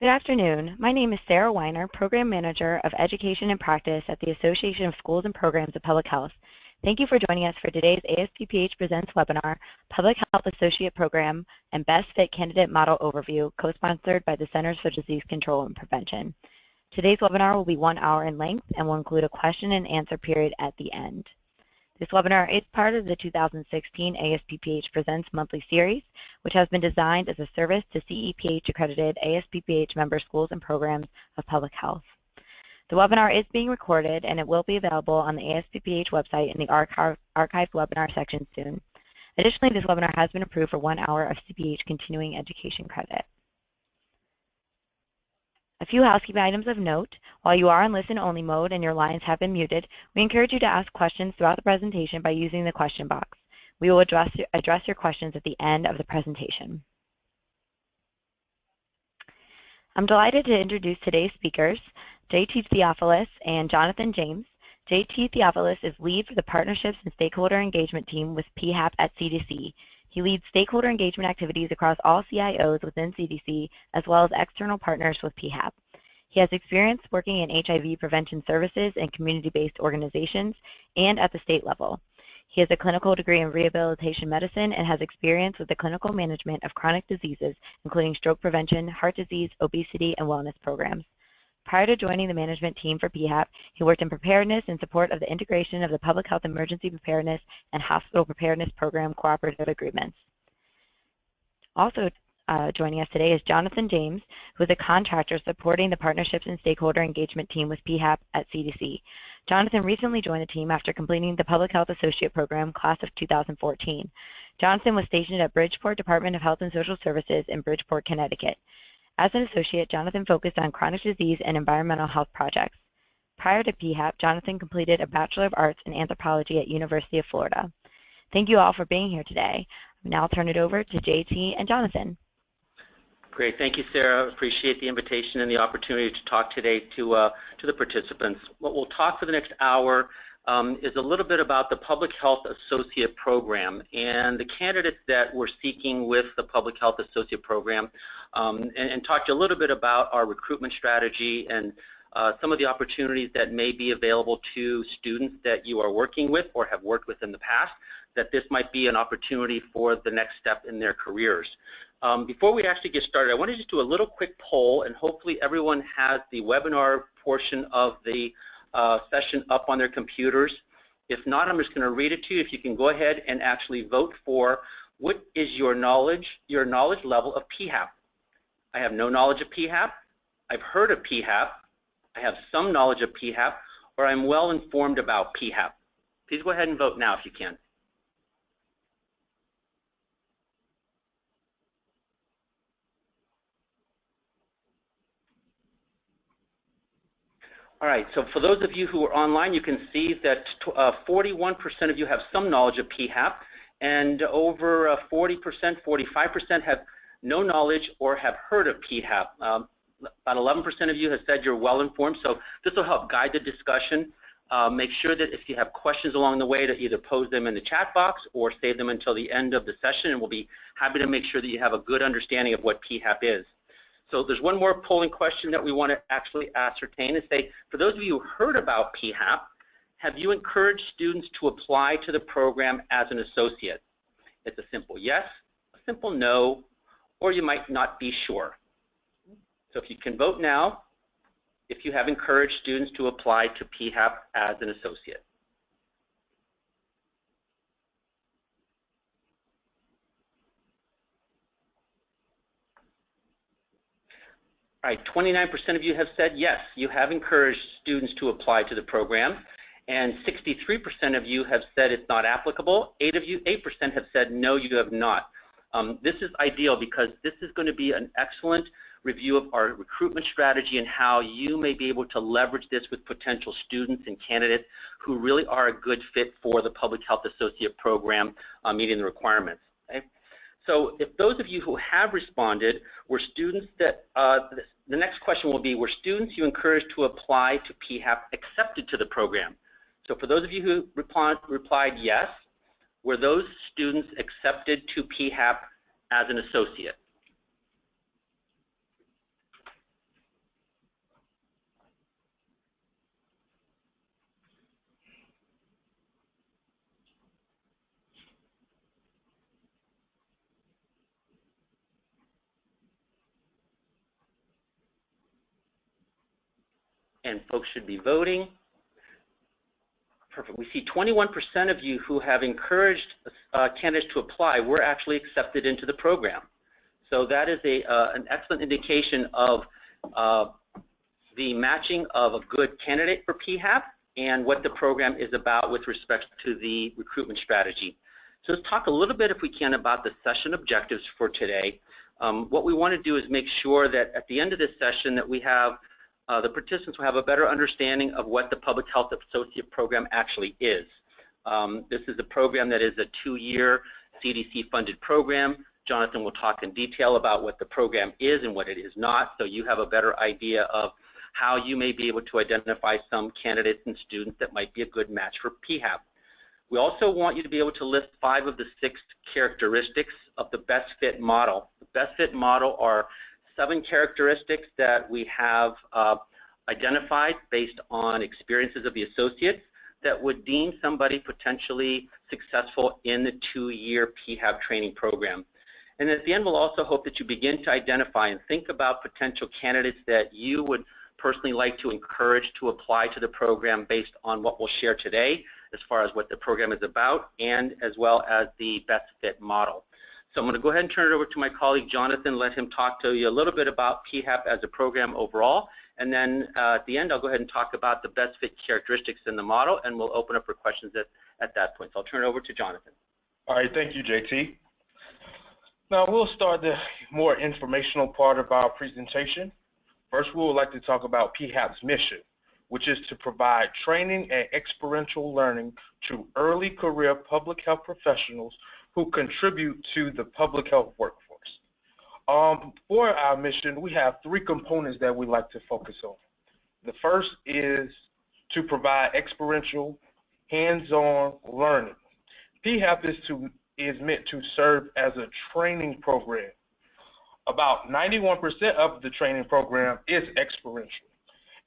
Good afternoon. My name is Sarah Weiner, Program Manager of Education and Practice at the Association of Schools and Programs of Public Health. Thank you for joining us for today's ASPPH Presents webinar, Public Health Associate Program and Best Fit Candidate Model Overview, co-sponsored by the Centers for Disease Control and Prevention. Today's webinar will be 1 hour in length and will include a question and answer period at the end. This webinar is part of the 2016 ASPPH Presents monthly series, which has been designed as a service to CEPH-accredited ASPPH member schools and programs of public health. The webinar is being recorded, and it will be available on the ASPPH website in the archived webinar section soon. Additionally, this webinar has been approved for 1 hour of CPH continuing education credit. A few housekeeping items of note. While you are in listen-only mode and your lines have been muted, we encourage you to ask questions throughout the presentation by using the question box. We will address your questions at the end of the presentation. I'm delighted to introduce today's speakers, J.T. Theophilus and Jonathan James. J.T. Theophilus is lead for the Partnerships and Stakeholder Engagement team with PHAP at CDC. He leads stakeholder engagement activities across all CIOs within CDC, as well as external partners with PHAP. He has experience working in HIV prevention services in community-based organizations and at the state level. He has a clinical degree in rehabilitation medicine and has experience with the clinical management of chronic diseases, including stroke prevention, heart disease, obesity, and wellness programs. Prior to joining the management team for PHAP, he worked in preparedness in support of the integration of the Public Health Emergency Preparedness and Hospital Preparedness Program cooperative agreements. Also joining us today is Jonathan James, who is a contractor supporting the Partnerships and Stakeholder Engagement team with PHAP at CDC. Jonathan recently joined the team after completing the Public Health Associate Program, class of 2014. Jonathan was stationed at Bridgeport Department of Health and Social Services in Bridgeport, Connecticut. As an associate, Jonathan focused on chronic disease and environmental health projects. Prior to PHAP, Jonathan completed a Bachelor of Arts in Anthropology at University of Florida. Thank you all for being here today. Now I'll turn it over to JT and Jonathan. Great. Thank you, Sarah. Appreciate the invitation and the opportunity to talk today to the participants. What we'll talk for the next hour is a little bit about the Public Health Associate Program and the candidates that we're seeking with the Public Health Associate Program, and talk to you a little bit about our recruitment strategy and some of the opportunities that may be available to students that you are working with or have worked with in the past, that this might be an opportunity for the next step in their careers. Before we actually get started, I want to just do a little quick poll, and hopefully everyone has the webinar portion of the session up on their computers. If not, I'm just going to read it to you. If you can go ahead and actually vote for what is your knowledge level of PHAP. I have no knowledge of PHAP, I've heard of PHAP, I have some knowledge of PHAP, or I'm well informed about PHAP. Please go ahead and vote now if you can. All right, so for those of you who are online, you can see that 41% of you have some knowledge of PHAP, and over 40%, 45% have no knowledge or have heard of PHAP. About 11% of you have said you're well informed, so this will help guide the discussion. Make sure that if you have questions along the way to either pose them in the chat box or save them until the end of the session, and we'll be happy to make sure that you have a good understanding of what PHAP is. So there's one more polling question that we want to actually ascertain and say, for those of you who heard about PHAP, have you encouraged students to apply to the program as an associate? It's a simple yes, a simple no, or you might not be sure. So if you can vote now, if you have encouraged students to apply to PHAP as an associate. All right, 29% of you have said yes, you have encouraged students to apply to the program, and 63% of you have said it's not applicable. 8% have said no, you have not. This is ideal because this is going to be an excellent review of our recruitment strategy and how you may be able to leverage this with potential students and candidates who really are a good fit for the Public Health Associate Program meeting the requirements. Okay? So if those of you who have responded were students that, the next question will be, were students you encouraged to apply to PHAP accepted to the program? So for those of you who replied yes, were those students accepted to PHAP as an associate? and folks should be voting. Perfect. We see 21% of you who have encouraged candidates to apply were actually accepted into the program. So that is an excellent indication of the matching of a good candidate for PHAP and what the program is about with respect to the recruitment strategy. So let's talk a little bit, if we can, about the session objectives for today. What we want to do is make sure that at the end of this session that we have the participants will have a better understanding of what the Public Health Associate Program actually is. This is a program that is a 2-year CDC-funded program. Jonathan will talk in detail about what the program is and what it is not, so you have a better idea of how you may be able to identify some candidates and students that might be a good match for PHAP. We also want you to be able to list 5 of the 6 characteristics of the best fit model. The best fit model are 7 characteristics that we have identified based on experiences of the associates that would deem somebody potentially successful in the 2-year PHAP training program. And at the end, we'll also hope that you begin to identify and think about potential candidates that you would personally like to encourage to apply to the program based on what we'll share today as far as what the program is about and as well as the best fit model. So I'm going to go ahead and turn it over to my colleague Jonathan, let him talk to you a little bit about PHAP as a program overall, and then at the end I'll go ahead and talk about the best fit characteristics in the model, and we'll open up for questions at that point. So I'll turn it over to Jonathan. All right, thank you, JT. Now we'll start the more informational part of our presentation. First, we would like to talk about PHAP's mission, which is to provide training and experiential learning to early career public health professionals who contribute to the public health workforce. For our mission, we have 3 components that we like to focus on. The first is to provide experiential, hands-on learning. PHAP is meant to serve as a training program. About 91% of the training program is experiential,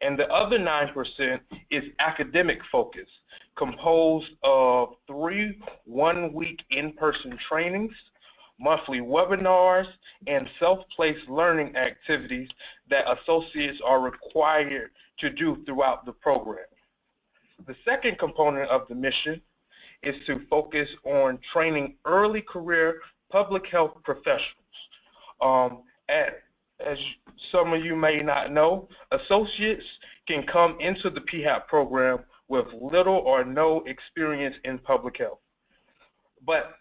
and the other 9% is academic focus, composed of 3 one-week in-person trainings, monthly webinars, and self-paced learning activities that associates are required to do throughout the program. The second component of the mission is to focus on training early career public health professionals. As some of you may not know, associates can come into the PHAP program with little or no experience in public health. But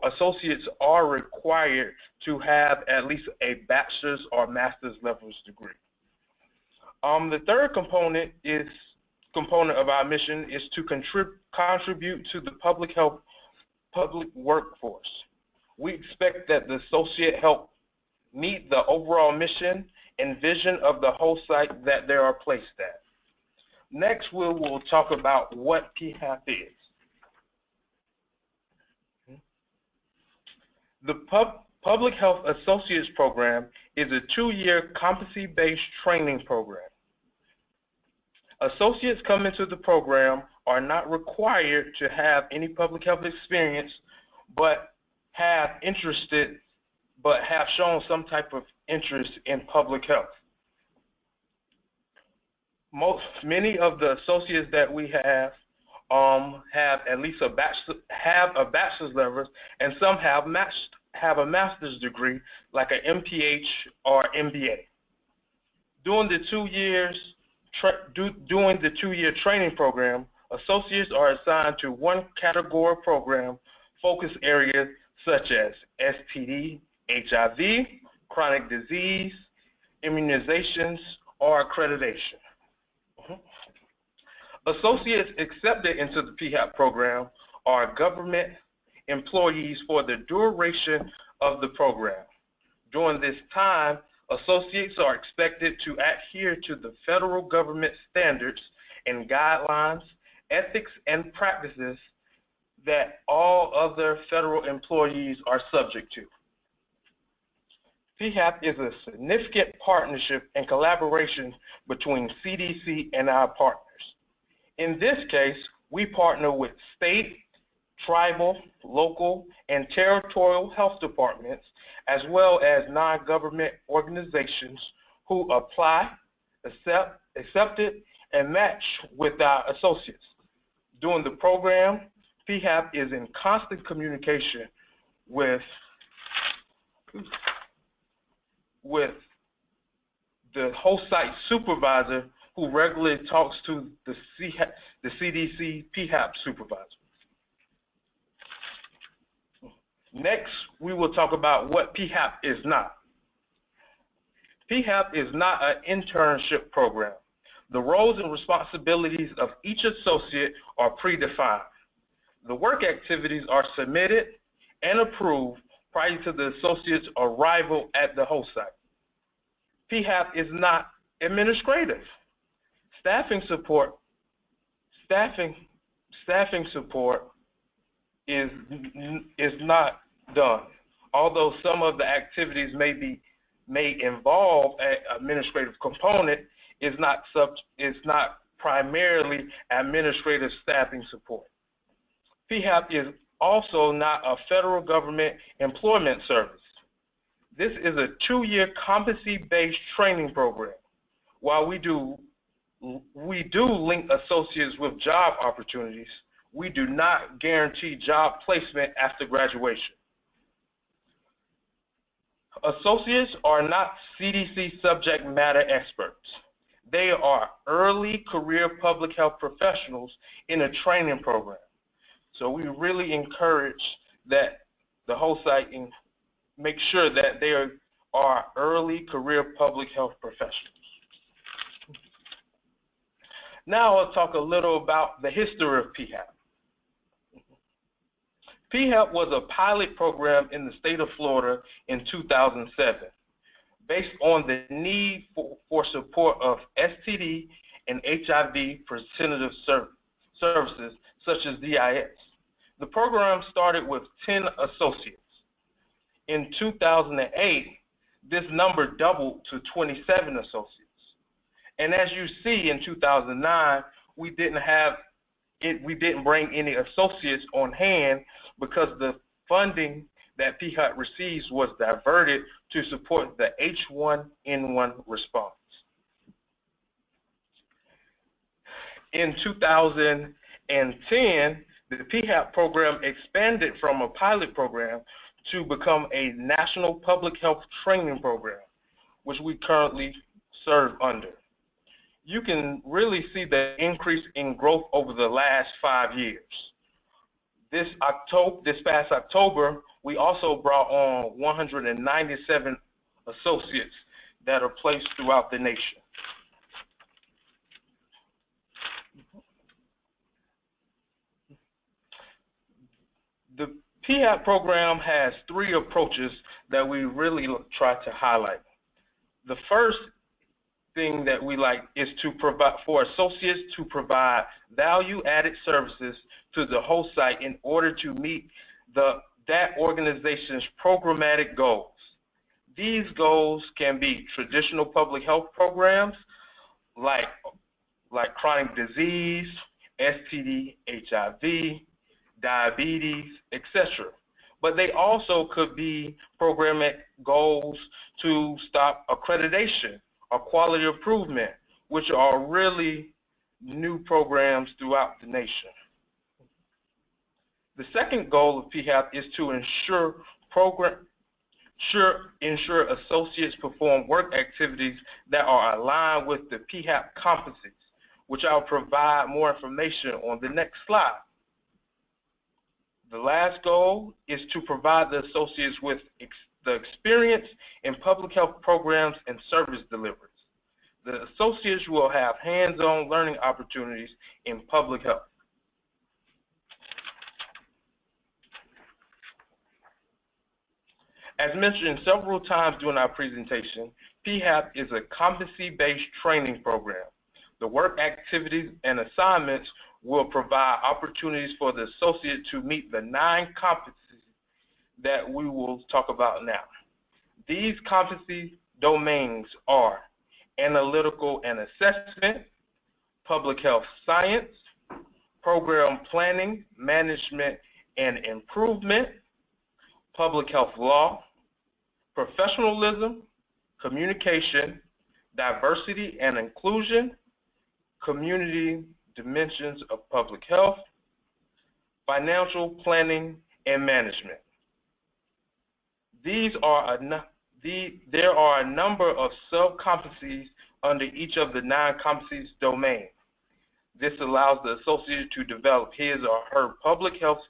associates are required to have at least a bachelor's or master's levels degree. The third component of our mission is to contribute to the public workforce. We expect that the associate help meet the overall mission and vision of the whole site that they are placed at. Next, we will talk about what PHAP is. The Public Health Associates Program is a 2-year competency-based training program. Associates coming into the program are not required to have any public health experience, but have shown some type of interest in public health. Many of the associates that we have at least a bachelor's level, and some have a master's degree, like an MPH or MBA. During the 2-year training program, associates are assigned to one category program focus areas such as STD, HIV, chronic disease, immunizations, or accreditation. Associates accepted into the PHAP program are government employees for the duration of the program. During this time, associates are expected to adhere to the federal government standards and guidelines, ethics, and practices that all other federal employees are subject to. PHAP is a significant partnership and collaboration between CDC and our partners. In this case, we partner with state, tribal, local, and territorial health departments, as well as non-government organizations who apply, accepted, and matched with our associates. During the program, PHAP is in constant communication with the host site supervisor, who regularly talks to the CDC PHAP supervisor. Next, we will talk about what PHAP is not. PHAP is not an internship program. The roles and responsibilities of each associate are predefined. The work activities are submitted and approved prior to the associate's arrival at the host site. PHAP is not administrative. Staffing support is not done. Although some of the activities may involve an administrative component, is not primarily administrative staffing support. PHAP is also not a federal government employment service. This is a 2-year competency-based training program. While we do link associates with job opportunities, we do not guarantee job placement after graduation. Associates are not CDC subject matter experts. They are early career public health professionals in a training program. So we really encourage that the whole site make sure that they are early career public health professionals. Now I'll talk a little about the history of PHAP. PHAP was a pilot program in the state of Florida in 2007, based on the need for support of STD and HIV preventative services such as DIS. The program started with 10 associates. In 2008, this number doubled to 27 associates. And as you see, in 2009, we didn't bring any associates on hand because the funding that PHAP receives was diverted to support the H1N1 response. In 2010, the PHAP program expanded from a pilot program to become a national public health training program, which we currently serve under. You can really see the increase in growth over the last 5 years. This past October, we also brought on 197 associates that are placed throughout the nation. The PHAP program has 3 approaches that we really try to highlight. The first thing that we like is to provide for associates to provide value-added services to the host site in order to meet that organization's programmatic goals. These goals can be traditional public health programs like chronic disease, STD, HIV, diabetes, etc. But they also could be programmatic goals to stop accreditation or quality improvement, which are really new programs throughout the nation. The second goal of PHAP is to ensure associates perform work activities that are aligned with the PHAP competencies, which I'll provide more information on the next slide. The last goal is to provide the associates with the experience in public health programs and service deliveries. The associates will have hands-on learning opportunities in public health. As mentioned several times during our presentation, PHAP is a competency-based training program. The work activities and assignments will provide opportunities for the associate to meet the 9 competencies that we will talk about now. These competency domains are analytical and assessment, public health science, program planning, management and improvement, public health law, professionalism, communication, diversity and inclusion, community dimensions of public health, financial planning and management. There are a number of sub-competencies under each of the 9 competencies domains. This allows the associate to develop his or her public health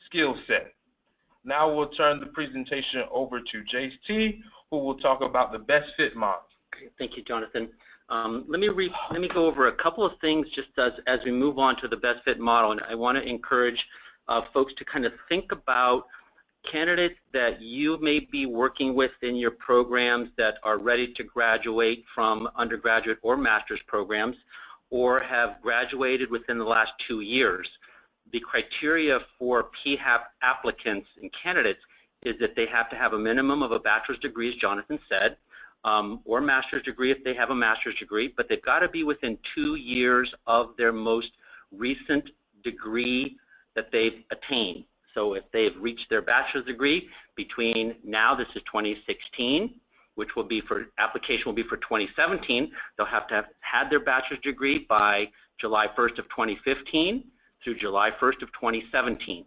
skill set. Now we'll turn the presentation over to JT, who will talk about the best fit model. Okay, thank you, Jonathan. Let me go over a couple of things just as we move on to the best fit model, and I want to encourage folks to kind of think about candidates that you may be working with in your programs that are ready to graduate from undergraduate or master's programs or have graduated within the last 2 years. The criteria for PHAP applicants and candidates is that they have to have a minimum of a bachelor's degree, as Jonathan said, or a master's degree if they have a master's degree, but they've got to be within 2 years of their most recent degree that they've attained. So if they've reached their bachelor's degree between now, this is 2016, which will be for, application will be for 2017, they'll have to have had their bachelor's degree by July 1st of 2015 through July 1st of 2017.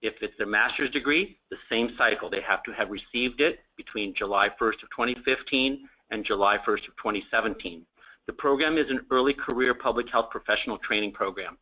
If it's a master's degree, the same cycle. They have to have received it between July 1st of 2015 and July 1st of 2017. The program is an early career public health professional training program.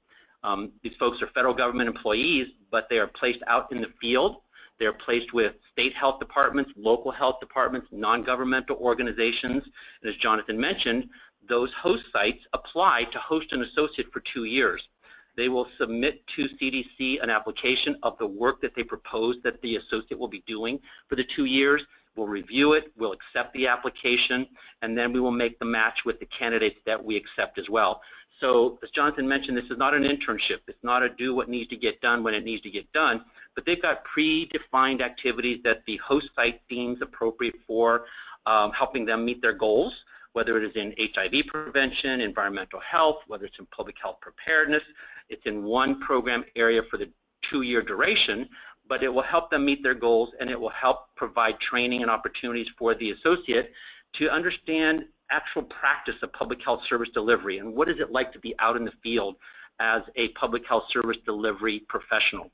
These folks are federal government employees, but they are placed out in the field. They're placed with state health departments, local health departments, non-governmental organizations. And as Jonathan mentioned, those host sites apply to host an associate for 2 years. They will submit to CDC an application of the work that they propose that the associate will be doing for the 2 years. We'll review it, we'll accept the application, and then we will make the match with the candidates that we accept as well. So as Jonathan mentioned, this is not an internship. It's not a do what needs to get done when it needs to get done, but they've got predefined activities that the host site deems appropriate for helping them meet their goals, whether it is in HIV prevention, environmental health, whether it's in public health preparedness. It's in one program area for the 2-year duration, but it will help them meet their goals, and it will help provide training and opportunities for the associate to understand actual practice of public health service delivery and what is it like to be out in the field as a public health service delivery professional.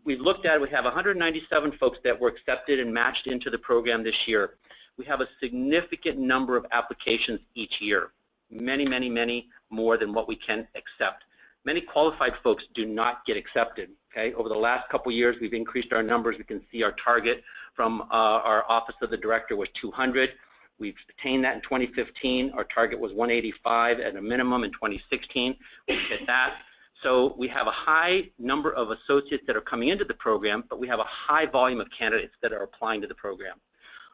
We've looked at, we have 197 folks that were accepted and matched into the program this year. We have a significant number of applications each year, many, many, many more than what we can accept. Many qualified folks do not get accepted. Okay? Over the last couple years, we've increased our numbers. We can see our target from our Office of the Director was 200. We've attained that in 2015. Our target was 185 at a minimum in 2016. We hit that. So we have a high number of associates that are coming into the program, but we have a high volume of candidates that are applying to the program.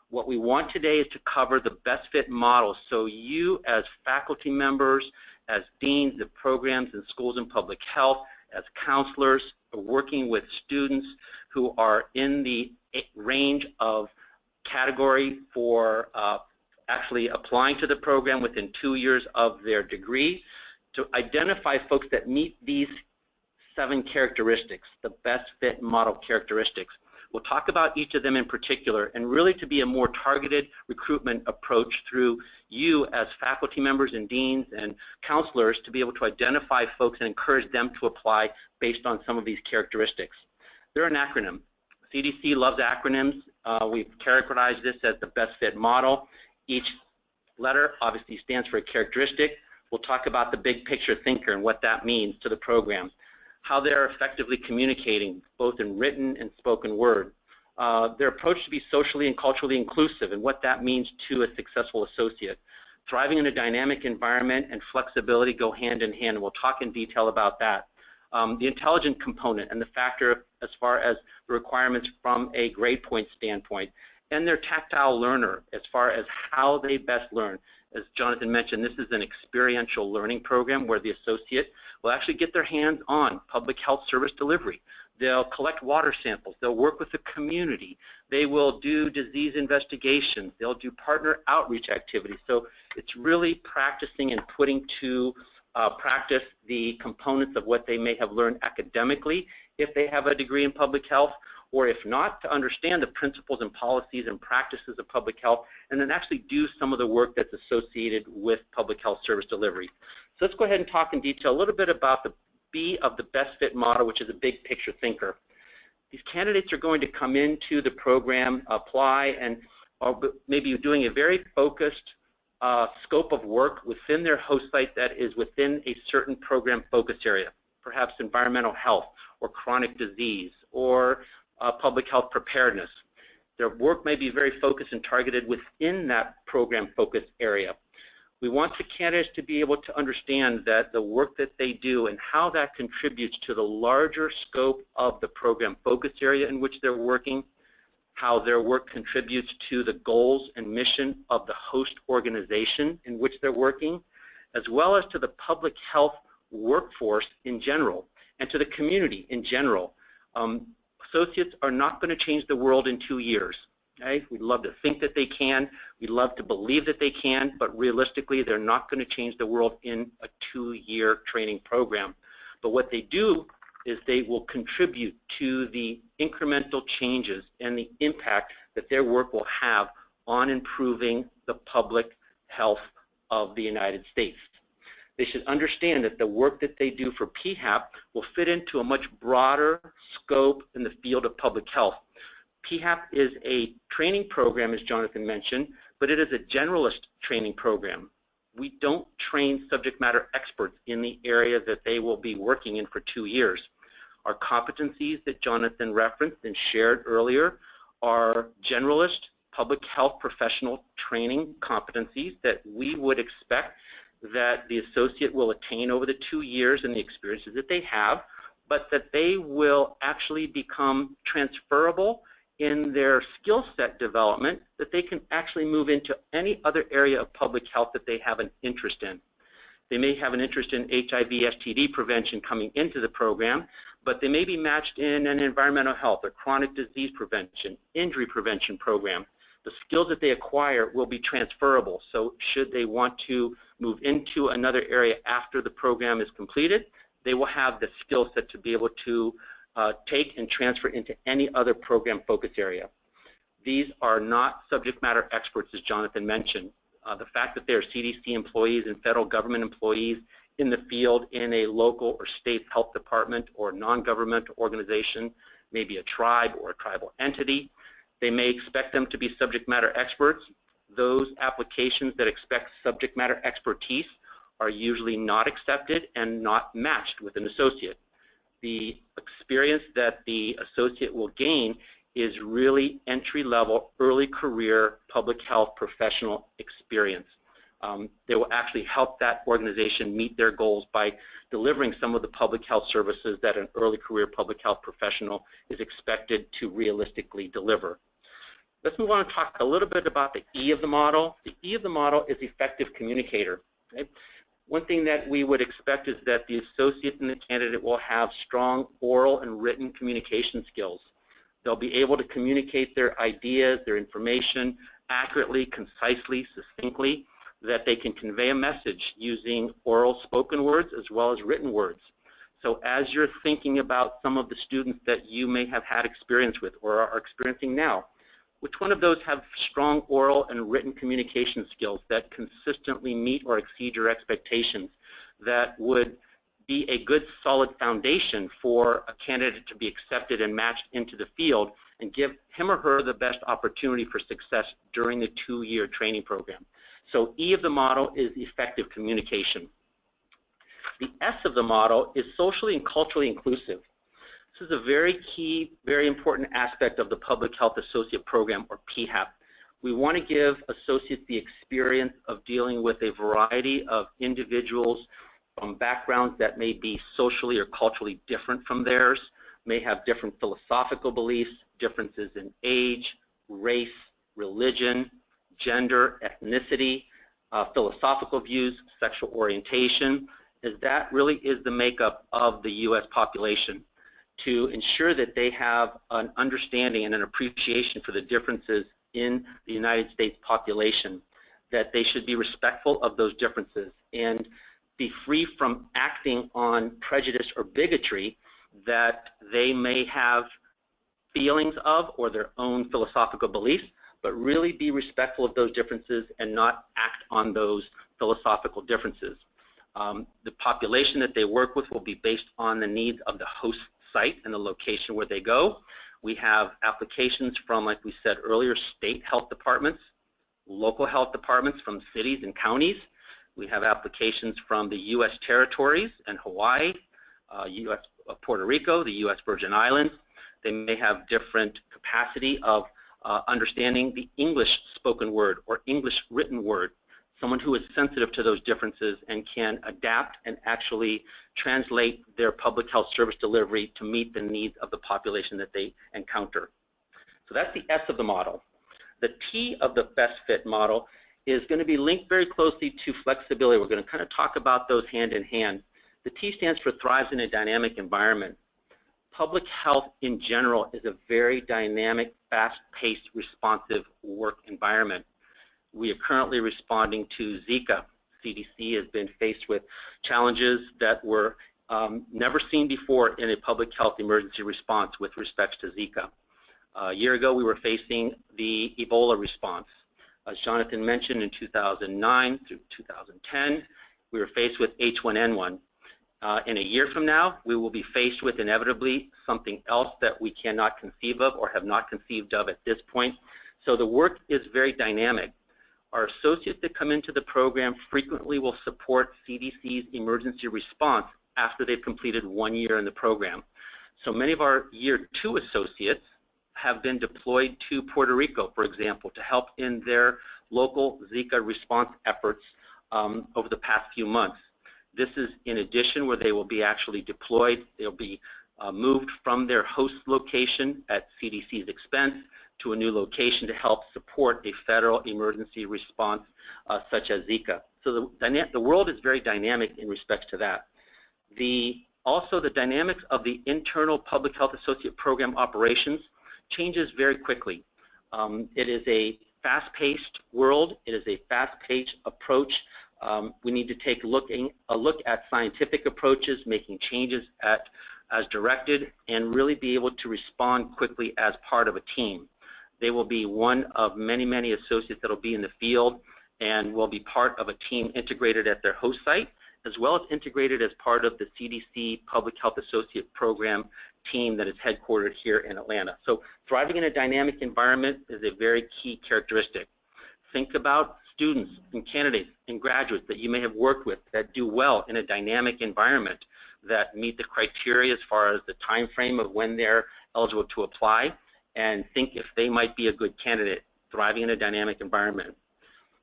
What we want today is to cover the best fit model, so you as faculty members, as deans of programs in schools and public health, as counselors, working with students who are in the range of category for actually applying to the program within 2 years of their degree, to identify folks that meet these 7 characteristics, the best fit model characteristics. We'll talk about each of them in particular, and really to be a more targeted recruitment approach through you as faculty members and deans and counselors to be able to identify folks and encourage them to apply based on some of these characteristics. They're an acronym. CDC loves acronyms. We've characterized this as the best fit model. Each letter obviously stands for a characteristic. We'll talk about the big picture thinker and what that means to the program, how they're effectively communicating both in written and spoken word, their approach to be socially and culturally inclusive and what that means to a successful associate. Thriving in a dynamic environment and flexibility go hand in hand, and we'll talk in detail about that. The intelligent component and the factor as far as the requirements from a grade point standpoint, and their tactile learner as far as how they best learn. As Jonathan mentioned, this is an experiential learning program where the associate will actually get their hands on public health service delivery. They'll collect water samples. They'll work with the community. They will do disease investigations. They'll do partner outreach activities. So it's really practicing and putting to practice the components of what they may have learned academically if they have a degree in public health, or if not, to understand the principles and policies and practices of public health, and then actually do some of the work that's associated with public health service delivery. So let's go ahead and talk in detail a little bit about the B of the best fit model, which is a big picture thinker. These candidates are going to come into the program, apply, and maybe doing a very focused scope of work within their host site that is within a certain program focus area, perhaps environmental health or chronic disease or public health preparedness. Their work may be very focused and targeted within that program focus area. We want the candidates to be able to understand that the work that they do and how that contributes to the larger scope of the program focus area in which they're working, how their work contributes to the goals and mission of the host organization in which they're working, as well as to the public health workforce in general and to the community in general. Associates are not going to change the world in 2 years. Okay? We'd love to think that they can. We'd love to believe that they can, but realistically, they're not going to change the world in a 2-year training program. But what they do is they will contribute to the incremental changes and the impact that their work will have on improving the public health of the United States. They should understand that the work that they do for PHAP will fit into a much broader scope in the field of public health. PHAP is a training program, as Jonathan mentioned, but it is a generalist training program. We don't train subject matter experts in the area that they will be working in for 2 years. Our competencies that Jonathan referenced and shared earlier are generalist public health professional training competencies that we would expect that the associate will attain over the 2 years and the experiences that they have, but that they will actually become transferable in their skill set development, that they can actually move into any other area of public health that they have an interest in. They may have an interest in HIV/STD prevention coming into the program, but they may be matched in an environmental health or chronic disease prevention, injury prevention program. The skills that they acquire will be transferable, so should they want to move into another area after the program is completed, they will have the skill set to be able to take and transfer into any other program focus area. These are not subject matter experts, as Jonathan mentioned. The fact that they're CDC employees and federal government employees in the field in a local or state health department or non-governmental organization, maybe a tribe or a tribal entity, they may expect them to be subject matter experts. Those applications that expect subject matter expertise are usually not accepted and not matched with an associate. The experience that the associate will gain is really entry-level, early career public health professional experience. They will actually help that organization meet their goals by delivering some of the public health services that an early career public health professional is expected to realistically deliver. Let's move on and talk a little bit about the E of the model. The E of the model is effective communicator. Okay? One thing that we would expect is that the associate and the candidate will have strong oral and written communication skills. They'll be able to communicate their ideas, their information accurately, concisely, succinctly, that they can convey a message using oral spoken words as well as written words. So as you're thinking about some of the students that you may have had experience with or are experiencing now, which one of those have strong oral and written communication skills that consistently meet or exceed your expectations, that would be a good solid foundation for a candidate to be accepted and matched into the field and give him or her the best opportunity for success during the 2-year training program? So E of the model is effective communication. The S of the model is socially and culturally inclusive. This is a very key, very important aspect of the Public Health Associate Program, or PHAP. We want to give associates the experience of dealing with a variety of individuals from backgrounds that may be socially or culturally different from theirs, may have different philosophical beliefs, differences in age, race, religion, gender, ethnicity, philosophical views, sexual orientation, as that really is the makeup of the U.S. population. To ensure that they have an understanding and an appreciation for the differences in the United States population, that they should be respectful of those differences and be free from acting on prejudice or bigotry that they may have feelings of or their own philosophical beliefs, but really be respectful of those differences and not act on those philosophical differences. The population that they work with will be based on the needs of the host site and the location where they go. We have applications from, like we said earlier, state health departments, local health departments from cities and counties. We have applications from the U.S. territories and Hawaii, U.S. Puerto Rico, the U.S. Virgin Islands. They may have different capacity of understanding the English spoken word or English written word. Someone who is sensitive to those differences and can adapt and actually translate their public health service delivery to meet the needs of the population that they encounter. So that's the S of the model. The T of the best fit model is going to be linked very closely to flexibility. We're going to kind of talk about those hand in hand. The T stands for thrives in a dynamic environment. Public health in general is a very dynamic, fast-paced, responsive work environment. We are currently responding to Zika. CDC has been faced with challenges that were never seen before in a public health emergency response with respect to Zika. A year ago, we were facing the Ebola response. As Jonathan mentioned, in 2009 through 2010, we were faced with H1N1. In a year from now, we will be faced with inevitably something else that we cannot conceive of or have not conceived of at this point. So the work is very dynamic. Our associates that come into the program frequently will support CDC's emergency response after they've completed 1 year in the program. So many of our year 2 associates have been deployed to Puerto Rico, for example, to help in their local Zika response efforts over the past few months. This is in addition where they will be actually deployed. They'll be moved from their host location at CDC's expense to a new location to help support a federal emergency response such as Zika. So the world is very dynamic in respect to that. Also, the dynamics of the internal public health associate program operations changes very quickly. It is a fast-paced world. It is a fast-paced approach. We need to take a look at scientific approaches, making changes as directed, and really be able to respond quickly as part of a team. They will be one of many, many associates that will be in the field and will be part of a team integrated at their host site, as well as integrated as part of the CDC Public Health Associate Program team that is headquartered here in Atlanta. So thriving in a dynamic environment is a very key characteristic. Think about students and candidates and graduates that you may have worked with that do well in a dynamic environment, that meet the criteria as far as the time frame of when they're eligible to apply, and think if they might be a good candidate thriving in a dynamic environment.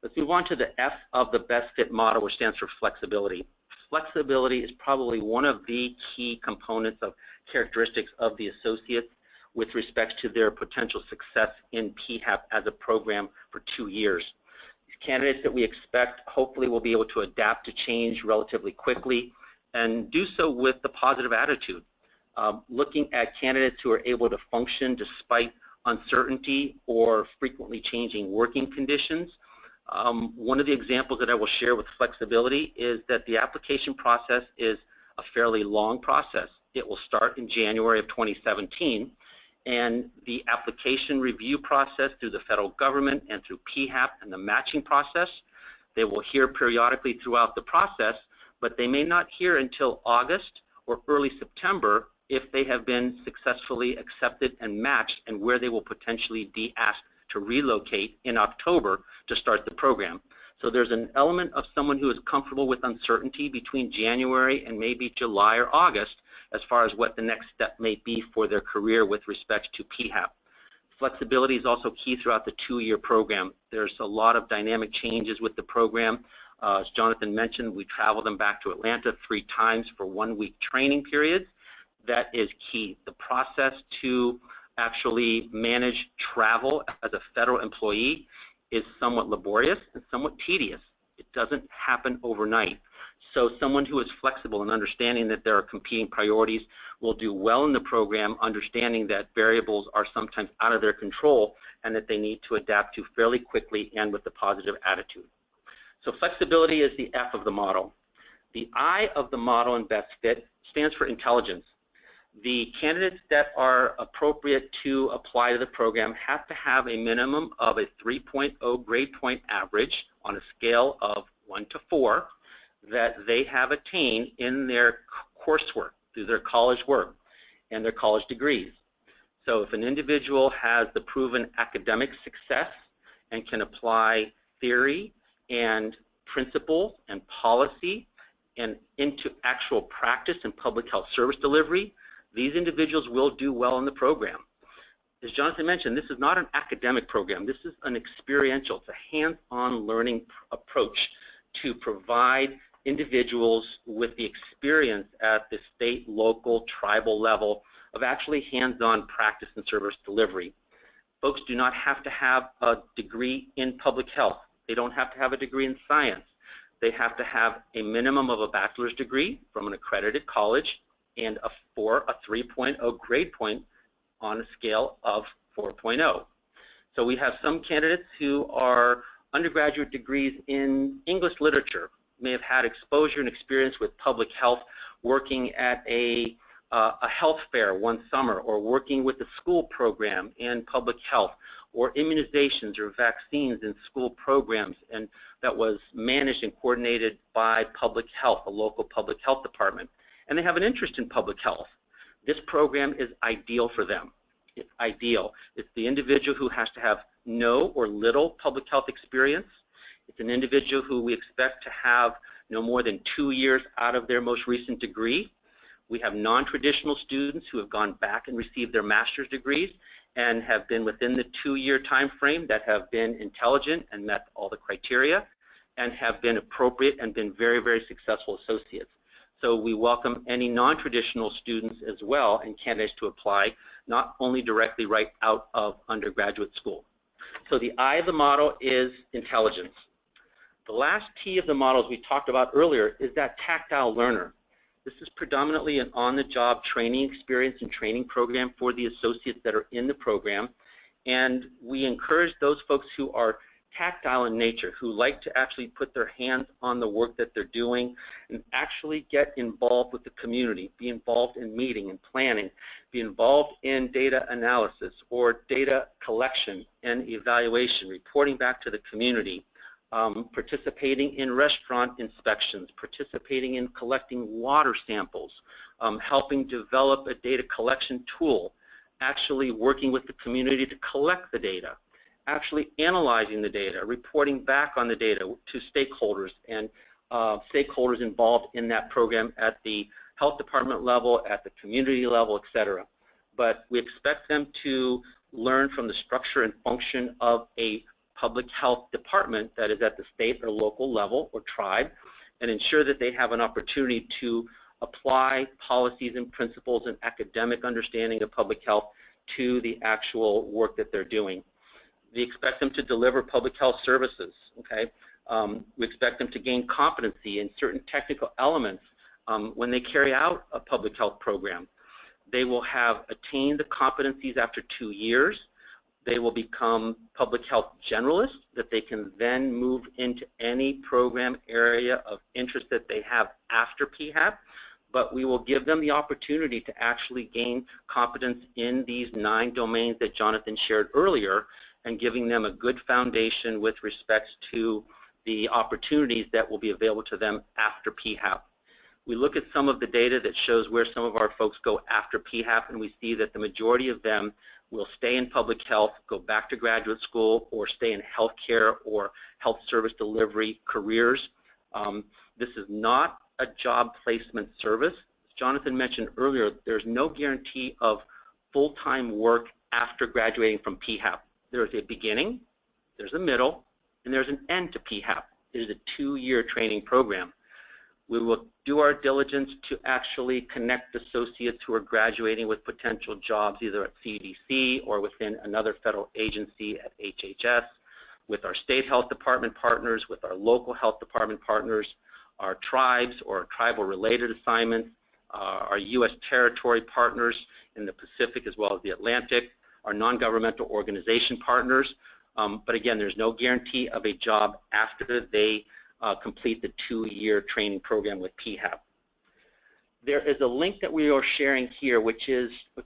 Let's move on to the F of the best fit model, which stands for flexibility. Flexibility is probably one of the key components of characteristics of the associates with respect to their potential success in PHAP as a program for 2 years. These candidates that we expect hopefully will be able to adapt to change relatively quickly and do so with the positive attitude. Looking at candidates who are able to function despite uncertainty or frequently changing working conditions. One of the examples that I will share with flexibility is that the application process is a fairly long process. It will start in January of 2017, and the application review process through the federal government and through PHAP and the matching process, they will hear periodically throughout the process, but they may not hear until August or early September if they have been successfully accepted and matched, and where they will potentially be asked to relocate in October to start the program. So there's an element of someone who is comfortable with uncertainty between January and maybe July or August as far as what the next step may be for their career with respect to PHAP. Flexibility is also key throughout the 2-year program. There's a lot of dynamic changes with the program. As Jonathan mentioned, we travel them back to Atlanta 3 times for 1-week training periods. That is key. The process to actually manage travel as a federal employee is somewhat laborious and somewhat tedious. It doesn't happen overnight. So someone who is flexible and understanding that there are competing priorities will do well in the program, understanding that variables are sometimes out of their control and that they need to adapt to fairly quickly and with a positive attitude. So flexibility is the F of the model. The I of the model in best fit stands for intelligence. The candidates that are appropriate to apply to the program have to have a minimum of a 3.0 grade point average on a scale of 1 to 4 that they have attained in their coursework, through their college work and their college degrees. So if an individual has the proven academic success and can apply theory and principle and policy and into actual practice and public health service delivery, these individuals will do well in the program. As Jonathan mentioned, this is not an academic program. This is an experiential. It's a hands-on learning approach to provide individuals with the experience at the state, local, tribal level of actually hands-on practice and service delivery. Folks do not have to have a degree in public health. They don't have to have a degree in science. They have to have a minimum of a bachelor's degree from an accredited college and a 3.0 grade point on a scale of 4.0. So we have some candidates who are undergraduate degrees in English literature, may have had exposure and experience with public health, working at a health fair one summer, or working with the school program in public health, or immunizations or vaccines in school programs, and that was managed and coordinated by public health, a local public health department. And they have an interest in public health. This program is ideal for them. It's ideal. It's the individual who has to have no or little public health experience. It's an individual who we expect to have no more than 2 years out of their most recent degree. We have non-traditional students who have gone back and received their master's degrees and have been within the 2-year time frame, that have been intelligent and met all the criteria and have been appropriate and been very, very successful associates. So we welcome any non-traditional students as well and candidates to apply, not only directly right out of undergraduate school. So the I of the model is intelligence. The last T of the model, as we talked about earlier, is that tactile learner. This is predominantly an on-the-job training experience and training program for the associates that are in the program. And we encourage those folks who are tactile in nature, who like to actually put their hands on the work that they're doing and actually get involved with the community, be involved in meeting and planning, be involved in data analysis or data collection and evaluation, reporting back to the community, participating in restaurant inspections, participating in collecting water samples, helping develop a data collection tool, actually working with the community to collect the data, actually analyzing the data, reporting back on the data to stakeholders and stakeholders involved in that program at the health department level, at the community level, etc. But we expect them to learn from the structure and function of a public health department that is at the state or local level or tribe, and ensure that they have an opportunity to apply policies and principles and academic understanding of public health to the actual work that they're doing. We expect them to deliver public health services, okay? We expect them to gain competency in certain technical elements when they carry out a public health program. They will have attained the competencies after 2 years. They will become public health generalists that they can then move into any program area of interest that they have after PHAP, but we will give them the opportunity to actually gain competence in these 9 domains that Jonathan shared earlier, and giving them a good foundation with respect to the opportunities that will be available to them after PHAP. We look at some of the data that shows where some of our folks go after PHAP, and we see that the majority of them will stay in public health, go back to graduate school, or stay in healthcare or health service delivery careers. This is not a job placement service. As Jonathan mentioned earlier, there's no guarantee of full-time work after graduating from PHAP. There's a beginning, there's a middle, and there's an end to PHAP. It is a 2-year training program. We will do our diligence to actually connect associates who are graduating with potential jobs either at CDC or within another federal agency at HHS, with our state health department partners, with our local health department partners, our tribes or tribal related assignments, our U.S. territory partners in the Pacific as well as the Atlantic, our non-governmental organization partners. But again, there's no guarantee of a job after they complete the 2-year training program with PHAP. there is a link that we are sharing here, which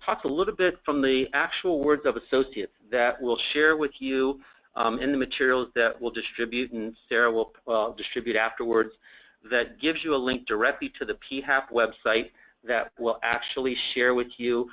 talks a little bit from the actual words of associates that we'll share with you in the materials that we'll distribute, and Sarah will distribute afterwards, that gives you a link directly to the PHAP website that will actually share with you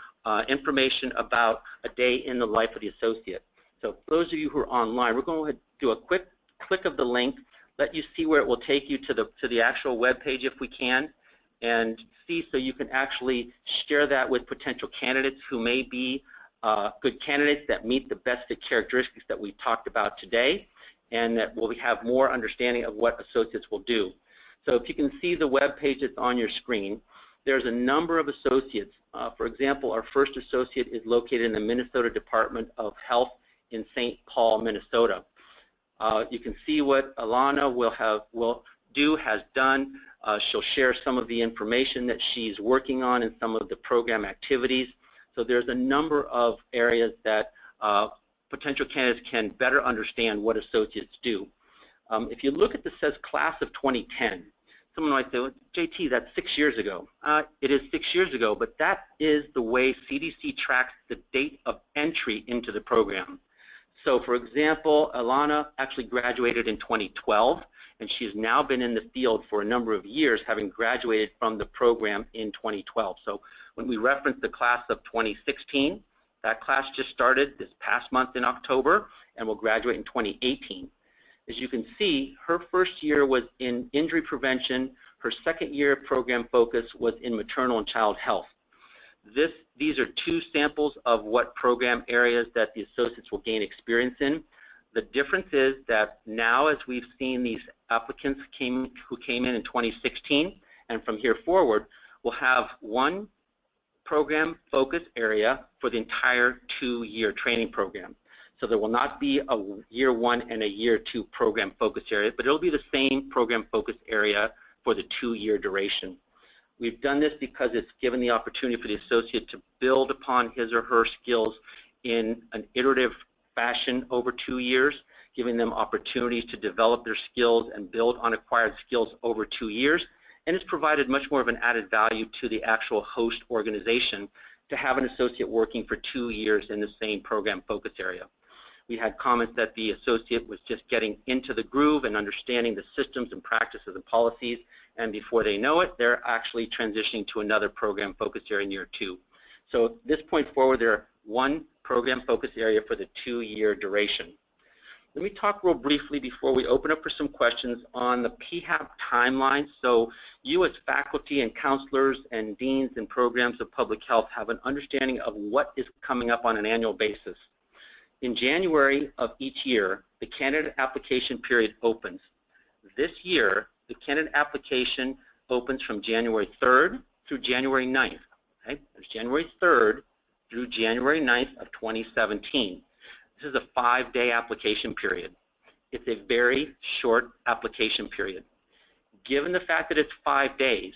information about a day in the life of the associate. So for those of you who are online, we're going to do a quick click of the link, let you see where it will take you to the actual web page if we can, and see so you can actually share that with potential candidates who may be good candidates that meet the best fit characteristics that we talked about today, and that will have more understanding of what associates will do. So if you can see the web page that's on your screen, there's a number of associates. For example, our first associate is located in the Minnesota Department of Health in St. Paul, Minnesota. You can see what Alana has done. She'll share some of the information that she's working on and some of the program activities. So there's a number of areas that potential candidates can better understand what associates do. If you look at the says class of 2010, someone might say, well, JT, that's 6 years ago. It is 6 years ago, but that is the way CDC tracks the date of entry into the program. So for example, Alana actually graduated in 2012, and she's now been in the field for a number of years, having graduated from the program in 2012. So when we reference the class of 2016, that class just started this past month in October and will graduate in 2018. As you can see, her first year was in injury prevention. Her second year program focus was in maternal and child health. These are two samples of what program areas that the associates will gain experience in. The difference is that now, as we've seen these applicants who came in 2016, and from here forward, we'll have one program focus area for the entire 2-year training program. So there will not be a year 1 and a year 2 program focus area, but it'll be the same program focus area for the 2-year duration. We've done this because it's given the opportunity for the associate to build upon his or her skills in an iterative fashion over 2 years, giving them opportunities to develop their skills and build on acquired skills over 2 years, and it's provided much more of an added value to the actual host organization to have an associate working for 2 years in the same program focus area. We had comments that the associate was just getting into the groove and understanding the systems and practices and policies, and before they know it, they're actually transitioning to another program focus area in year 2. So at this point forward, there are one program focus area for the 2-year duration. Let me talk real briefly before we open up for some questions on the PHAP timeline. So you as faculty and counselors and deans and programs of public health have an understanding of what is coming up on an annual basis. In January of each year, the candidate application period opens. This year, the candidate application opens from January 3rd through January 9th. Okay? There's January 3rd through January 9th of 2017. This is a 5-day application period. It's a very short application period. Given the fact that it's 5 days,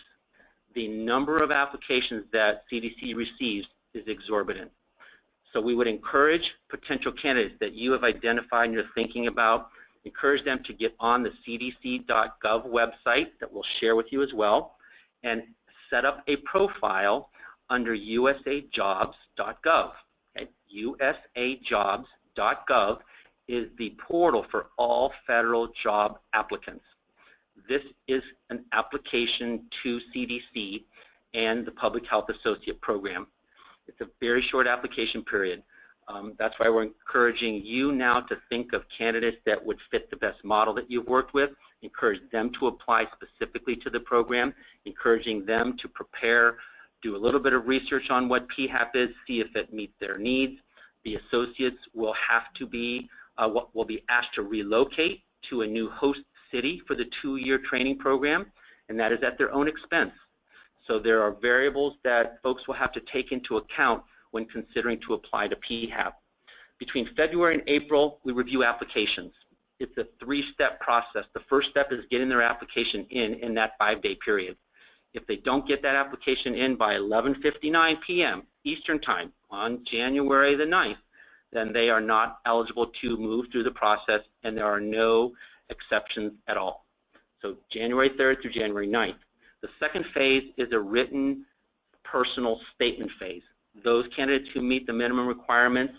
the number of applications that CDC receives is exorbitant. So we would encourage potential candidates that you have identified and you're thinking about, encourage them to get on the cdc.gov website that we'll share with you as well, and set up a profile under usajobs.gov. Okay? usajobs.gov is the portal for all federal job applicants. This is an application to CDC and the Public Health Associate Program. It's a very short application period. That's why we're encouraging you now to think of candidates that would fit the best model that you've worked with, encourage them to apply specifically to the program, encouraging them to prepare, do a little bit of research on what PHAP is, see if it meets their needs. The associates will have to be, will be asked to relocate to a new host city for the 2-year training program, and that is at their own expense. So there are variables that folks will have to take into account when considering to apply to PHAP. Between February and April, we review applications. It's a 3-step process. The first step is getting their application in that 5-day period. If they don't get that application in by 11:59 p.m. Eastern Time on January the 9th, then they are not eligible to move through the process, and there are no exceptions at all. So January 3rd through January 9th. The second phase is a written personal statement phase. Those candidates who meet the minimum requirements,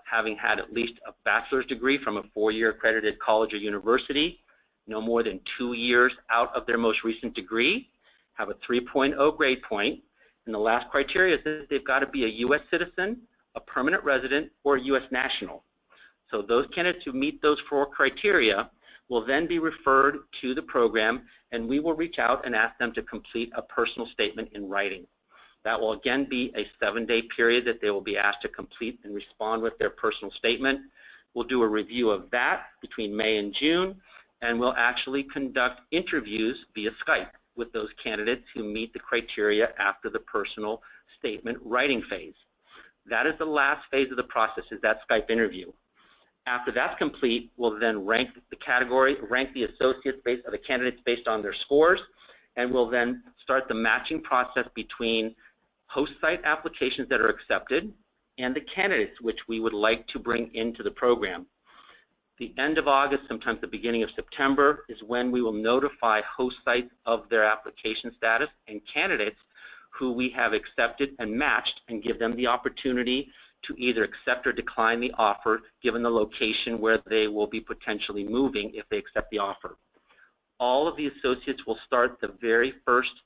having had at least a bachelor's degree from a 4-year accredited college or university, no more than 2 years out of their most recent degree, have a 3.0 grade point, and the last criteria is that they've got to be a U.S. citizen, a permanent resident, or a U.S. national. So those candidates who meet those 4 criteria will then be referred to the program, and we will reach out and ask them to complete a personal statement in writing. That will again be a 7-day period that they will be asked to complete and respond with their personal statement. We'll do a review of that between May and June, and we'll actually conduct interviews via Skype with those candidates who meet the criteria after the personal statement writing phase. That is the last phase of the process, is that Skype interview. After that's complete, we'll then rank the category, rank the associates based, or the candidates based on their scores, and we'll then start the matching process between host site applications that are accepted and the candidates which we would like to bring into the program. The end of August, sometimes the beginning of September, is when we will notify host sites of their application status and candidates who we have accepted and matched, and give them the opportunity to either accept or decline the offer given the location where they will be potentially moving if they accept the offer. All of the associates will start the very first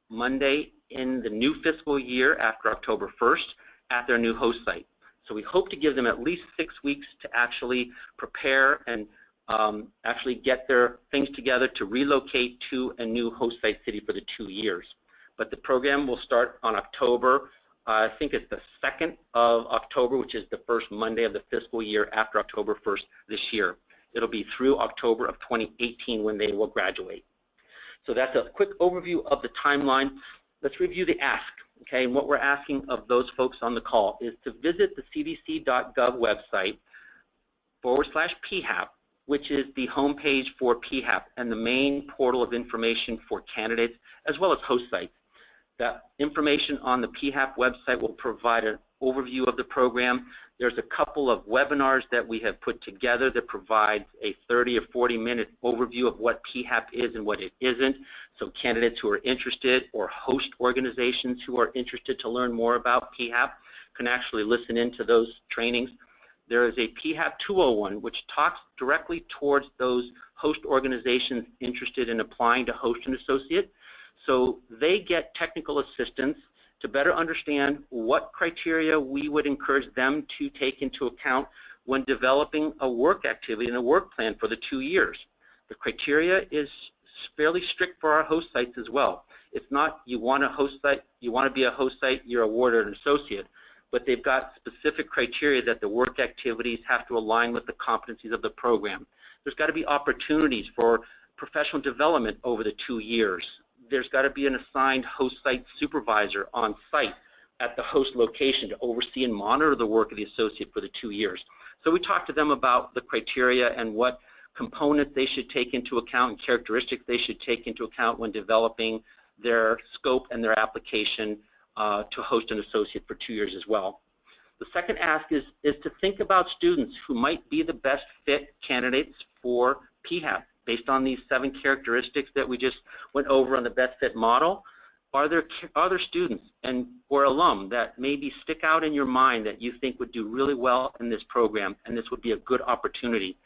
Monday in the new fiscal year after October 1st at their new host site. So we hope to give them at least 6 weeks to actually prepare and actually get their things together to relocate to a new host site city for the 2 years. But the program will start on October, I think it's the 2nd of October, which is the first Monday of the fiscal year after October 1st this year. It'll be through October of 2018 when they will graduate. So that's a quick overview of the timeline. Let's review the ask. Okay, and what we're asking of those folks on the call is to visit the cdc.gov website /PHAP, which is the homepage for PHAP and the main portal of information for candidates as well as host sites. That information on the PHAP website will provide an overview of the program. There's a couple of webinars that we have put together that provides a 30 or 40-minute overview of what PHAP is and what it isn't. So candidates who are interested or host organizations who are interested to learn more about PHAP can actually listen into those trainings. There is a PHAP 201 which talks directly towards those host organizations interested in applying to host an associate. So they get technical assistance to better understand what criteria we would encourage them to take into account when developing a work activity and a work plan for the 2 years. The criteria is fairly strict for our host sites as well. It's not you want a host site, you want to be a host site, you're awarded an associate, but they've got specific criteria that the work activities have to align with the competencies of the program. There's got to be opportunities for professional development over the 2 years. There's got to be an assigned host site supervisor on site at the host location to oversee and monitor the work of the associate for the 2 years. So we talked to them about the criteria and what components they should take into account and characteristics they should take into account when developing their scope and their application to host an associate for 2 years as well. The second ask is to think about students who might be the best fit candidates for PHAP. Based on these 7 characteristics that we just went over on the best fit model, are there other students or alum that maybe stick out in your mind that you think would do really well in this program, and this would be a good opportunity?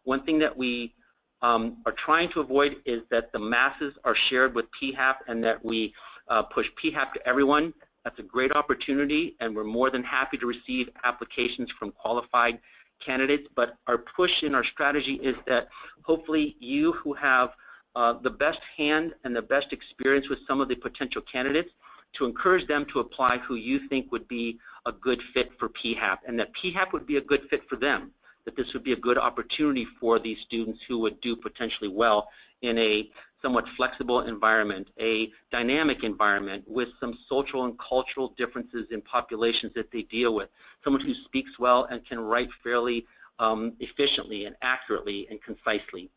One thing that we are trying to avoid is that the masses are shared with PHAP and that we push PHAP to everyone. That's a great opportunity, and we're more than happy to receive applications from qualified candidates, but our push in our strategy is that hopefully you who have the best hand and the best experience with some of the potential candidates, to encourage them to apply who you think would be a good fit for PHAP, and that PHAP would be a good fit for them, that this would be a good opportunity for these students who would do potentially well in a somewhat flexible environment, a dynamic environment with some social and cultural differences in populations that they deal with, someone who speaks well and can write fairly efficiently and accurately and concisely.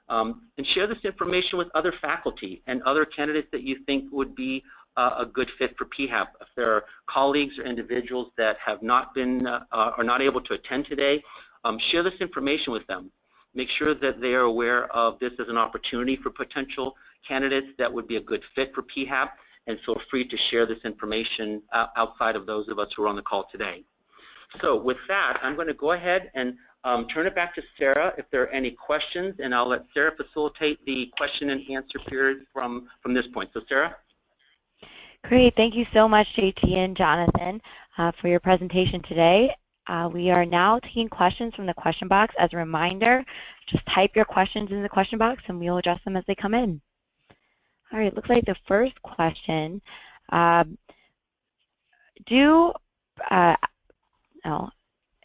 And share this information with other faculty and other candidates that you think would be a good fit for PHAP. If there are colleagues or individuals that have not been are not able to attend today, share this information with them. Make sure that they are aware of this as an opportunity for potential candidates that would be a good fit for PHAP, and feel free to share this information outside of those of us who are on the call today. So with that, I'm going to go ahead and turn it back to Sarah if there are any questions, and I'll let Sarah facilitate the question and answer period from this point. So Sarah? Great. Thank you so much, JT and Jonathan, for your presentation today. We are now taking questions from the question box. As a reminder, just type your questions in the question box and we'll address them as they come in. All right, looks like the first question, it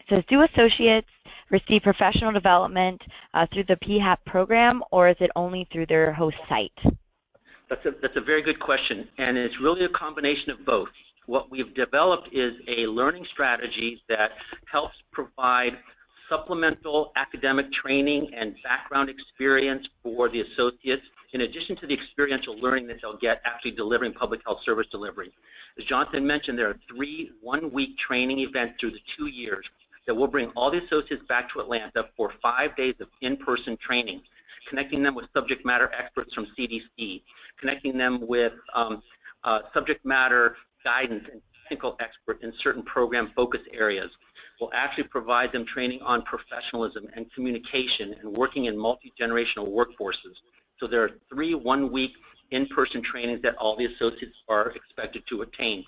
says, do associates receive professional development through the PHAP program, or is it only through their host site? That's a very good question, and it's really a combination of both. What we've developed is a learning strategy that helps provide supplemental academic training and background experience for the associates, in addition to the experiential learning that they'll get actually delivering public health service delivery. As Jonathan mentioned, there are 3 one-week training events through the 2 years that will bring all the associates back to Atlanta for 5 days of in-person training, connecting them with subject matter experts from CDC, connecting them with subject matter guidance and technical expert in certain program focus areas. We'll actually provide them training on professionalism and communication and working in multi-generational workforces. So there are 3 one-week in-person trainings that all the associates are expected to attend.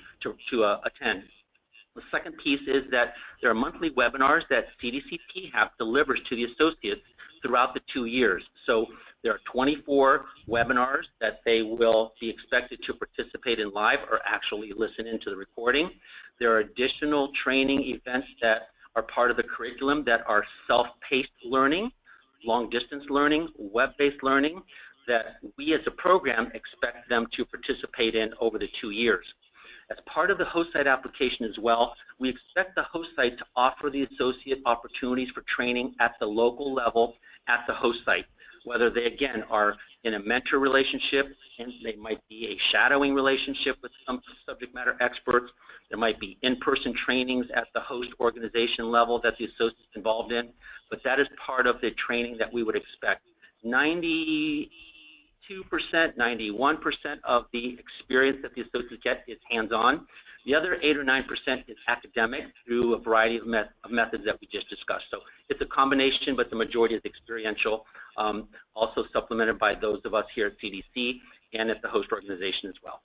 The second piece is that there are monthly webinars that CDC PHAP delivers to the associates throughout the 2 years. So there are 24 webinars that they will be expected to participate in live or actually listen into the recording. There are additional training events that are part of the curriculum that are self-paced learning, long-distance learning, web-based learning that we as a program expect them to participate in over the 2 years. As part of the host site application as well, we expect the host site to offer the associate opportunities for training at the local level at the host site, whether they, again, are in a mentor relationship, and they might be a shadowing relationship with some subject matter experts. There might be in-person trainings at the host organization level that the associate is involved in, but that is part of the training that we would expect. 92%, 91% of the experience that the associates get is hands-on. The other 8 or 9% is academic through a variety of methods that we just discussed. So it's a combination, but the majority is experiential, also supplemented by those of us here at CDC and at the host organization as well.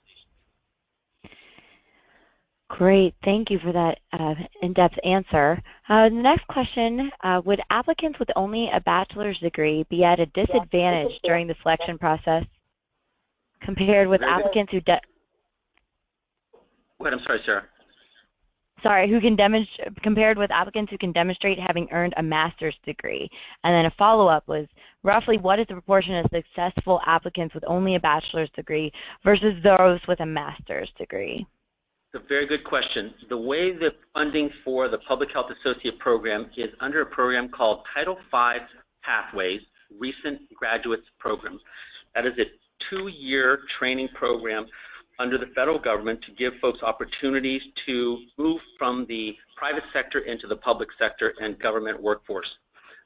Great, thank you for that in-depth answer. The next question, would applicants with only a bachelor's degree be at a disadvantage during the selection process compared with applicants who Go ahead, I'm sorry, Sarah. who can compared with applicants who can demonstrate having earned a master's degree? And then a follow-up was, roughly what is the proportion of successful applicants with only a bachelor's degree versus those with a master's degree? It's a very good question. The way the funding for the Public Health Associate Program is under a program called Title V Pathways Recent Graduates Program. That is a 2-year training program under the federal government to give folks opportunities to move from the private sector into the public sector and government workforce.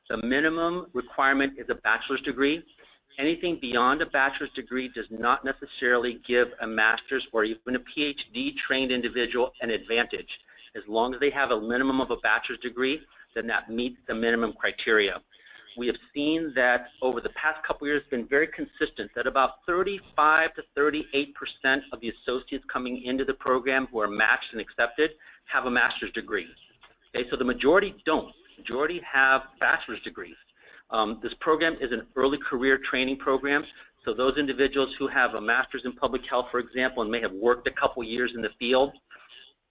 The minimum requirement is a bachelor's degree. Anything beyond a bachelor's degree does not necessarily give a master's or even a PhD trained individual an advantage. As long as they have a minimum of a bachelor's degree, then that meets the minimum criteria. We have seen that over the past couple years, it's been very consistent that about 35 to 38% of the associates coming into the program who are matched and accepted have a master's degree. Okay, so the majority don't. The majority have bachelor's degrees. This program is an early career training program, so those individuals who have a master's in public health, for example, and may have worked a couple years in the field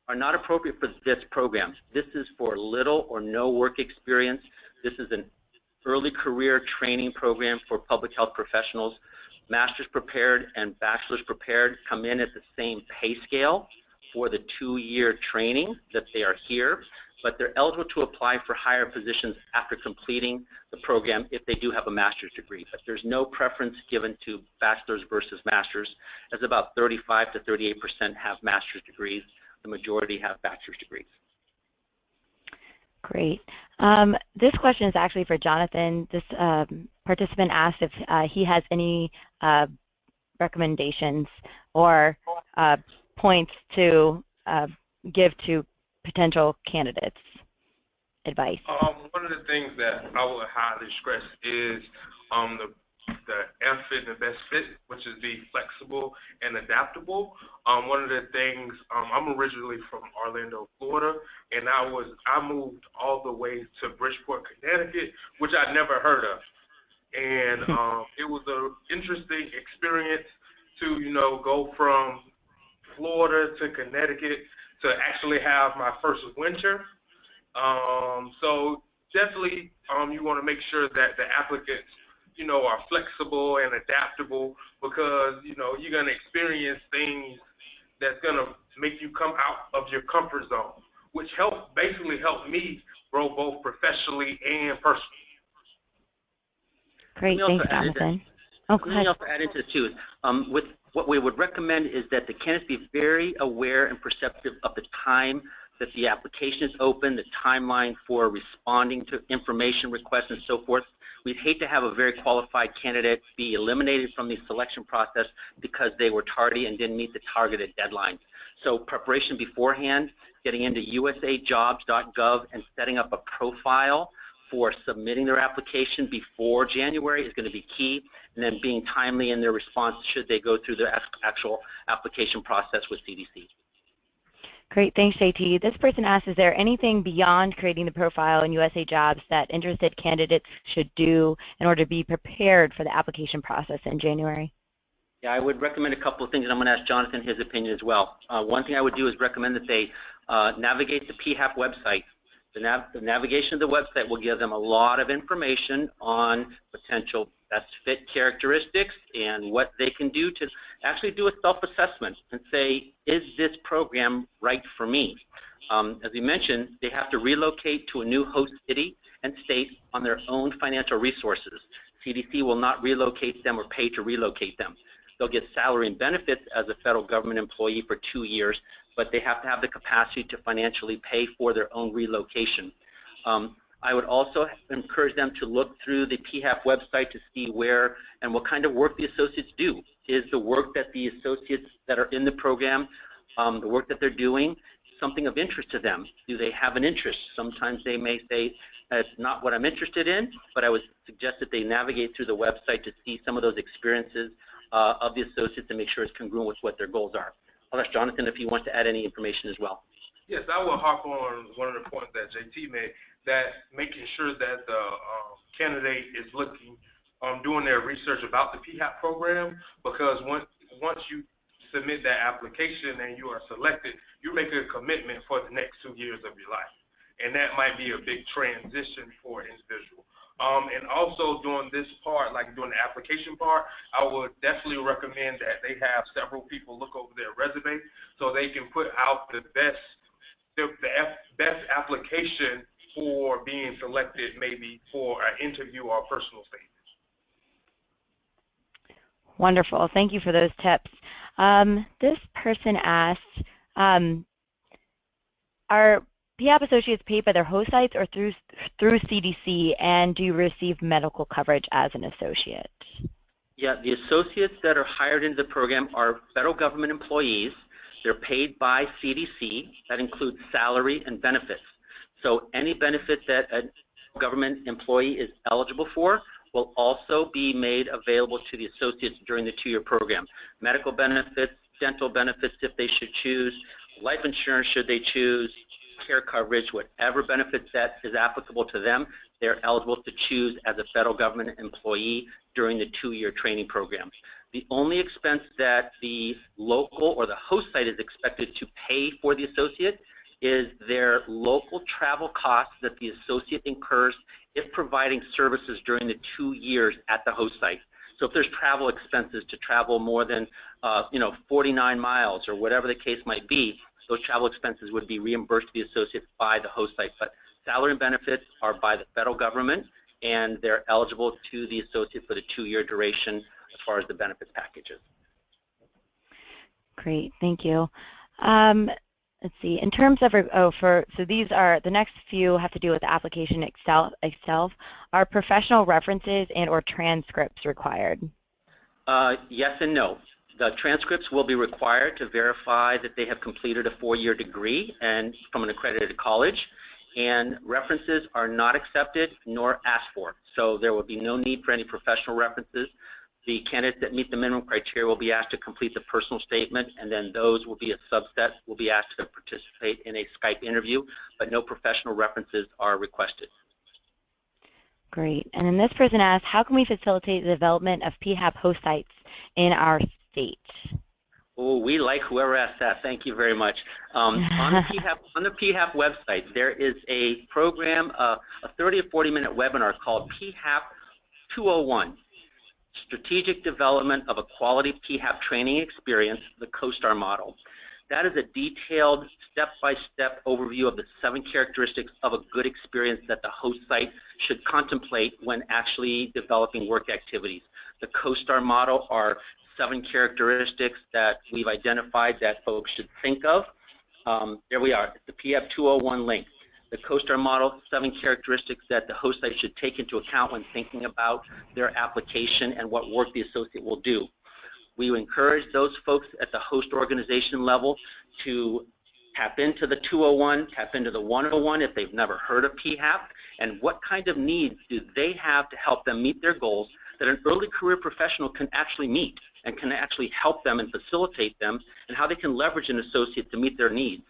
are not appropriate for this program. This is for little or no work experience. This is an early career training program for public health professionals. Master's prepared and bachelor's prepared come in at the same pay scale for the 2-year training that they are here, but they're eligible to apply for higher positions after completing the program if they do have a master's degree. But there's no preference given to bachelor's versus master's, as about 35 to 38% have master's degrees. The majority have bachelor's degrees. Great. This question is actually for Jonathan. This participant asked if he has any recommendations or points to give to potential candidates? Advice. One of the things that I would highly stress is the F in the best fit, which is be flexible and adaptable. One of the things, I'm originally from Orlando, Florida, and I moved all the way to Bridgeport, Connecticut, which I'd never heard of. And it was an interesting experience to, go from Florida to Connecticut to actually have my first winter. So definitely you want to make sure that the applicants, are flexible and adaptable, because, you're going to experience things that's going to make you come out of your comfort zone, which basically helped me grow both professionally and personally. Great, thanks, Jonathan. Let me also add into this too. With what we would recommend is that the candidates be very aware and perceptive of the time that the application is open, the timeline for responding to information requests and so forth. We'd hate to have a very qualified candidate be eliminated from the selection process because they were tardy and didn't meet the targeted deadline. So preparation beforehand, getting into usajobs.gov and setting up a profile for submitting their application before January is going to be key, and then being timely in their response should they go through the actual application process with CDC. Great, thanks, JT. This person asks, is there anything beyond creating the profile in USA Jobs that interested candidates should do in order to be prepared for the application process in January? Yeah, I would recommend a couple of things, and I'm going to ask Jonathan his opinion as well. One thing I would do is recommend that they navigate the PHAP website. The navigation of the website will give them a lot of information on potential best fit characteristics and what they can do to actually do a self-assessment and say, is this program right for me? As we mentioned, they have to relocate to a new host city and state on their own financial resources. CDC will not relocate them or pay to relocate them. They'll get salary and benefits as a federal government employee for 2 years, but they have to have the capacity to financially pay for their own relocation. I would also encourage them to look through the PHAP website to see where and what kind of work the associates do. Is the work that the associates that are in the program, the work that they're doing, something of interest to them? Do they have an interest? Sometimes they may say, it's not what I'm interested in, but I would suggest that they navigate through the website to see some of those experiences of the associates and make sure it's congruent with what their goals are. I'll ask Jonathan if he wants to add any information as well. Yes, I will harp on one of the points that JT made, that making sure that the candidate is looking, doing their research about the PHAP program, because once you submit that application and you are selected, you make a commitment for the next 2 years of your life. And that might be a big transition for an individual. And also during this part, like during the application part, I would definitely recommend that they have several people look over their resume so they can put out the best application for being selected, maybe for an interview or personal statement. Wonderful. Thank you for those tips. This person asked, are PHAP associates paid by their host sites or through CDC, and do you receive medical coverage as an associate? Yeah, the associates that are hired into the program are federal government employees. They're paid by CDC. That includes salary and benefits. So any benefit that a government employee is eligible for will also be made available to the associates during the 2-year program. Medical benefits, dental benefits if they should choose, life insurance should they choose, care coverage, whatever benefits that is applicable to them, they're eligible to choose as a federal government employee during the 2-year training program. The only expense that the local or the host site is expected to pay for the associate is their local travel costs that the associate incurs if providing services during the 2 years at the host site. So if there's travel expenses to travel more than 49 miles or whatever the case might be, those travel expenses would be reimbursed to the associate by the host site. But salary and benefits are by the federal government, and they're eligible to the associate for the 2-year duration as far as the benefits packages. Great, thank you. Let's see, in terms of, so these are, the next few have to do with the application itself. Are professional references and or transcripts required? Yes and no. The transcripts will be required to verify that they have completed a 4-year degree and from an accredited college, and references are not accepted nor asked for. So there will be no need for any professional references. The candidates that meet the minimum criteria will be asked to complete the personal statement, and then those will be a subset, will be asked to participate in a Skype interview, but no professional references are requested. Great. And then this person asks, how can we facilitate the development of PHAP host sites in our state? Oh, we like whoever asked that. Thank you very much. On the PHAP website, there is a program, a 30 or 40-minute webinar called PHAP 201, Strategic Development of a Quality PHAP Training Experience, the COSTAR model. That is a detailed step-by-step overview of the 7 characteristics of a good experience that the host site should contemplate when actually developing work activities. The COSTAR model are 7 characteristics that we've identified that folks should think of. There we are, the PHAP 201 link. The COSTAR model, 7 characteristics that the host site should take into account when thinking about their application and what work the associate will do. We encourage those folks at the host organization level to tap into the 201, tap into the 101 if they've never heard of PHAP, and what kind of needs do they have to help them meet their goals that an early career professional can actually meet and can actually help them and facilitate them, and how they can leverage an associate to meet their needs.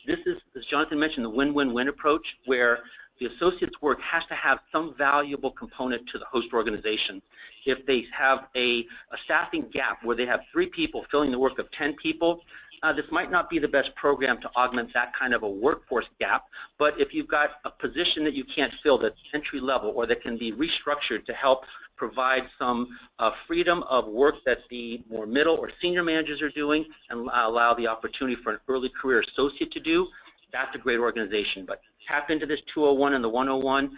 This is, as Jonathan mentioned, the win-win-win approach, where the associate's work has to have some valuable component to the host organization. If they have a staffing gap where they have 3 people filling the work of 10 people, this might not be the best program to augment that kind of a workforce gap, but if you've got a position that you can't fill that's entry level or that can be restructured to help provide some freedom of work that the more middle or senior managers are doing and allow the opportunity for an early career associate to do, that's a great organization. But tap into this 201 and the 101,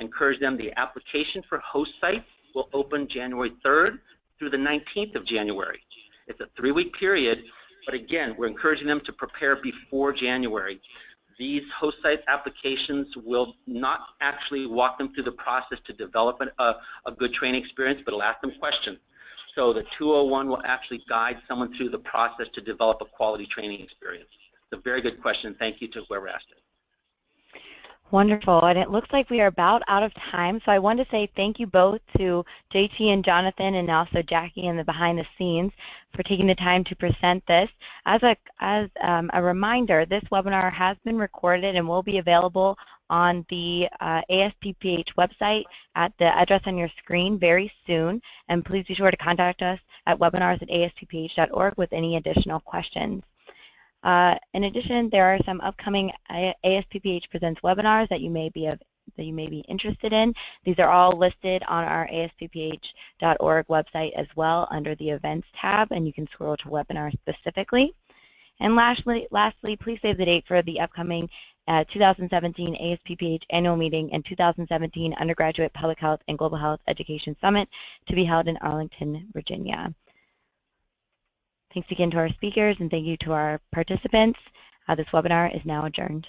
encourage them. The application for host sites will open January 3rd through the 19th of January. It's a 3-week period, but again, we're encouraging them to prepare before January. These host site applications will not actually walk them through the process to develop a good training experience, but it'll ask them questions. So the 201 will actually guide someone through the process to develop a quality training experience. It's a very good question. Thank you to whoever asked it. Wonderful, and it looks like we are about out of time, so I want to say thank you both to JT and Jonathan and also Jackie in the behind the scenes for taking the time to present this. As a reminder, this webinar has been recorded and will be available on the ASPPH website at the address on your screen very soon, and please be sure to contact us at webinars@asppph.org with any additional questions. In addition, there are some upcoming ASPPH Presents webinars that you may be interested in. These are all listed on our ASPPH.org website as well under the Events tab, and you can scroll to webinars specifically. And lastly, please save the date for the upcoming 2017 ASPPH Annual Meeting and 2017 Undergraduate Public Health and Global Health Education Summit to be held in Arlington, Virginia. Thanks again to our speakers, and thank you to our participants. This webinar is now adjourned.